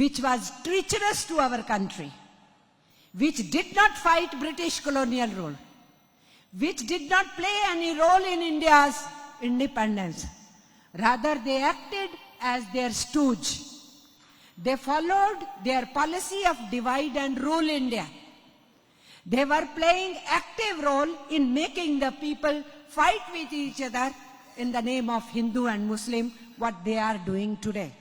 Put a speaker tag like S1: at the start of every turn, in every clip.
S1: which was treacherous to our country, which did not fight British colonial rule, which did not play any role in India's independence. Rather, they acted as their stooge. They followed their policy of divide and rule India. They were playing active role in making the people fight with each other in the name of Hindu and Muslim, what they are doing today.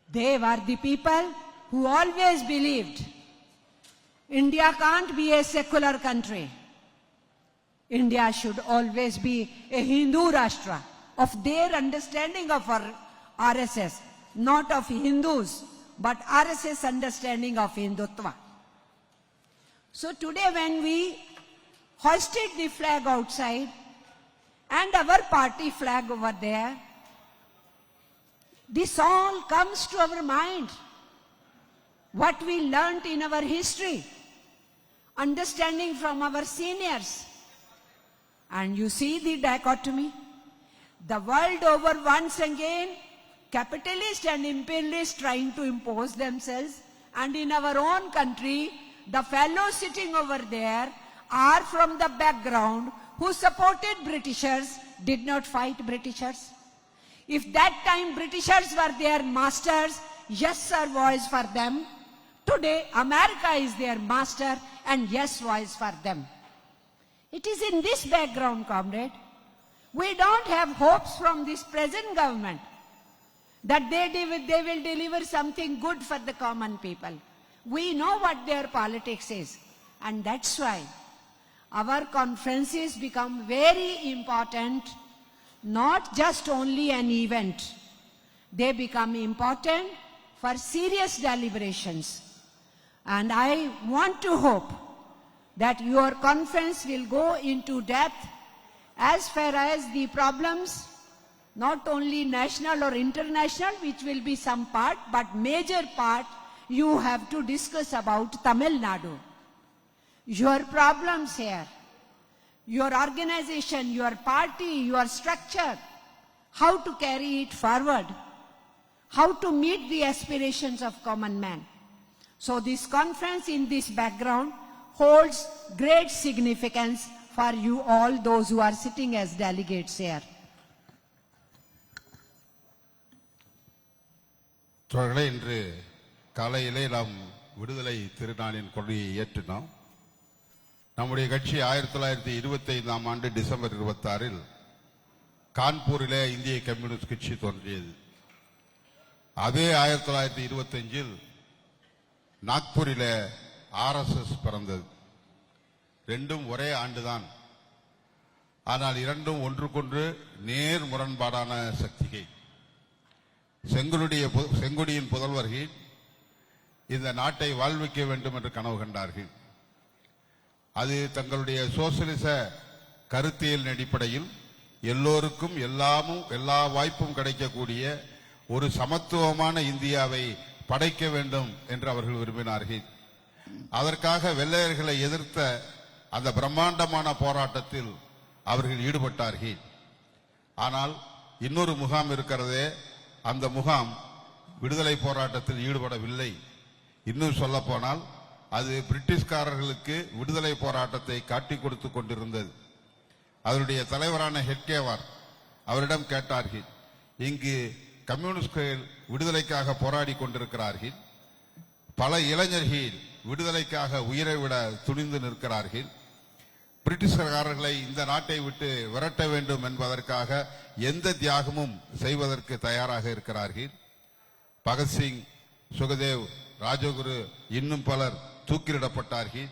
S1: They were the people who always believed India can't be a secular country. India should always be a Hindu Rashtra. Of their understanding of our RSS, not of Hindus, but RSS understanding of Hindutva. So today when we hoisted the flag outside and our party flag over there, this all comes to our mind. What we learnt in our history, understanding from our seniors. And you see the dichotomy. The world over once again, capitalists and imperialists trying to impose themselves, and in our own country, the fellows sitting over there are from the background who supported Britishers, did not fight Britishers. If that time Britishers were their masters, yes sir voice for them. Today America is their master and yes voice for them. It is in this background, comrade. We don't have hopes from this present government that they will deliver something good for the common people. We know what their politics is, and that's why our conferences become very important, not just only an event. They become important for serious deliberations. And I want to hope that your conference will go into depth as far as the problems, not only national or international, which will be some part, but major part you have to discuss about Tamil Nadu. Your problems here, your organization, your party, your structure, how to carry it forward, how to meet the aspirations of common man. So this conference in this background holds great significance for you all, those who are sitting as delegates here.
S2: தோழர்களே, இன்று காலையிலே நாம் விடுதலை திருநாளின் கொடியை ஏற்றினோம். நம்முடைய கட்சி 1925ஆம் ஆண்டு December 26இல் கான்பூரிலே இந்திய கம்யூனிஸ்ட் கட்சி தோன்றியது. அதே 1925இல் நாக்பூரிலே RSS பிறந்தது. ரெண்டும் ஒரே ஆண்டுதான். ஆனால் இரண்டும் ஒன்றுக்கொன்று நேர் முரண்பாடான சக்திகள். செங்கொடியின் புதல்வர்கள் இந்த நாட்டை வாழ்விக்க வேண்டும் என்று கனவு கண்டார்கள். அது தங்களுடைய சோசியலிச கருத்தியல் அடிப்படையில் எல்லோருக்கும் எல்லா வாய்ப்பும் கிடைக்கக்கூடிய ஒரு சமத்துவமான இந்தியாவை படைக்க வேண்டும் என்று அவர்கள் விரும்பினார்கள். அதற்காக வெள்ளையர்களை எதிர்த்த அந்த பிரம்மாண்டமான போராட்டத்தில் அவர்கள் ஈடுபட்டார்கள். ஆனால் இன்னொரு முகாம் இருக்கிறதே, அந்த முகாம் விடுதலை போராட்டத்தில் ஈடுபடவில்லை. இன்னும் சொல்ல போனால் அது பிரிட்டிஷ்காரர்களுக்கு விடுதலை போராட்டத்தை காட்டிக் கொடுத்து கொண்டிருந்தது. அதனுடைய தலைவரான ஹெட்கேவார் அவரிடம் கேட்டார்கள், இங்கு கம்யூனிஸ்ட்கள் விடுதலைக்காக போராடி கொண்டிருக்கிறார்கள், பல இளைஞர்கள் விடுதலைக்காக உயிரை விட துணிந்து நிற்கிறார்கள், பிரிட்டிஷ்காரர்களை இந்த நாட்டை விட்டு விரட்ட வேண்டும் என்பதற்காக எந்த தியாகமும் செய்வதற்கு தயாராக இருக்கிறார்கள். பகத்சிங், சுகதேவ், ராஜகுரு இன்னும் பலர் தூக்கிலிடப்பட்டார்கள்.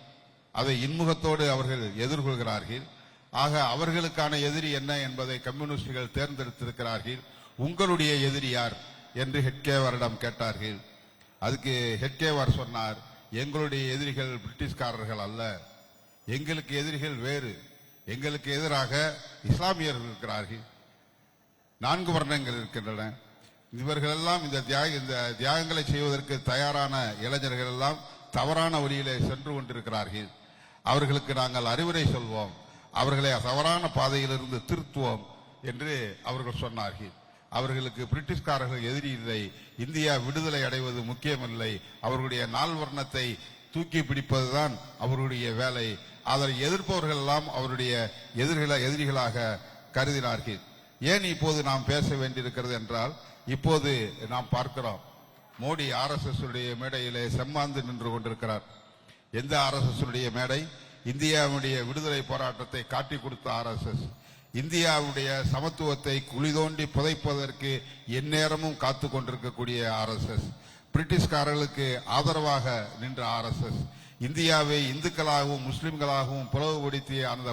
S2: அதை இன்முகத்தோடு அவர்கள் எதிர்கொள்கிறார்கள். ஆக அவர்களுக்கான எதிரி என்ன என்பதை கம்யூனிஸ்டுகள் தேர்ந்தெடுத்திருக்கிறார்கள். உங்களுடைய எதிரி யார் என்று ஹெட்கேவரிடம் கேட்டார்கள். அதுக்கு ஹெட்கேவர் சொன்னார், எங்களுடைய எதிரிகள் பிரிட்டிஷ்காரர்கள் அல்ல, எங்களுக்கு எதிரிகள் வேறு. எங்களுக்கு எதிராக இஸ்லாமியர்கள் இருக்கிறார்கள், 4 வர்ணங்கள் இருக்கின்றன. இவர்களெல்லாம் இந்த தியாகங்களை செய்வதற்கு தயாரான இளைஞர்கள் எல்லாம் தவறான வழியிலே சென்று கொண்டிருக்கிறார்கள். அவர்களுக்கு நாங்கள் அறிவுரை சொல்வோம், அவர்களை தவறான பாதையிலிருந்து திருத்துவோம் என்று அவர்கள் சொன்னார்கள். அவர்களுக்கு பிரிட்டிஷ்காரர்கள் எதிரி இல்லை, இந்தியா விடுதலை அடைவது முக்கியமில்லை, அவர்களுடைய நால் வர்ணத்தை தூக்கி பிடிப்பதுதான் அவர்களுடைய வேலை. அதை எதிர்ப்பவர்கள் எல்லாம் அவருடைய எதிரிகளாக கருதினார்கள். ஏன் இப்போது நாம் பேச வேண்டியிருக்கிறது என்றால், இப்போது நாம் பார்க்கிறோம் மோடி RSS உடைய மேடையிலே செம்மாந்து நின்று கொண்டிருக்கிறார். எந்த RSS உடைய மேடை? இந்தியாவுடைய விடுதலை போராட்டத்தை காட்டி கொடுத்த RSS, இந்தியாவுடைய சமத்துவத்தை குழி தோண்டி புதைப்பதற்கு எந்நேரமும் காத்து கொண்டிருக்கக்கூடிய RSS, பிரிட்டிஷ்காரர்களுக்கு ஆதரவாக நின்ற RSS, இந்தியாவை இந்துக்களாகவும் முஸ்லிம்களாகவும் பிளவுபடுத்திய அந்த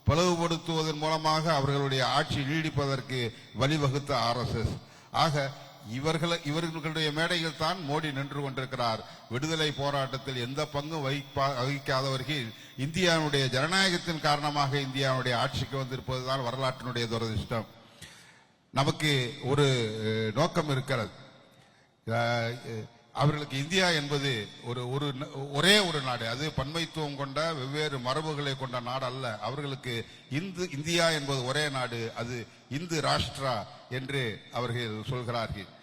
S2: பிளவுபடுத்துவதன் மூலமாக அவர்களுடைய ஆட்சி நீடிப்பதற்கு வழிவகுத்த RSS. ஆக இவர்களுடைய மேடையில் தான் மோடி நின்று கொண்டிருக்கிறார். விடுதலை போராட்டத்தில் எந்த பங்கும் வகிக்காதவர்கள் இந்தியாவுடைய ஜனநாயகத்தின் காரணமாக இந்தியாவுடைய ஆட்சிக்கு வந்திருப்பதுதான் வரலாற்றினுடைய துரதிர்ஷ்டம். நமக்கு ஒரு நோக்கம் இருக்கிறது. அவர்களுக்கு இந்தியா என்பது ஒரே ஒரு நாடு, அது பன்மைத்துவம் கொண்ட வெவ்வேறு மரபுகளை கொண்ட நாடு அல்ல. அவர்களுக்கு இந்தியா என்பது ஒரே நாடு, அது இந்து ராஷ்டிரா என்று அவர்கள் சொல்கிறார்கள்.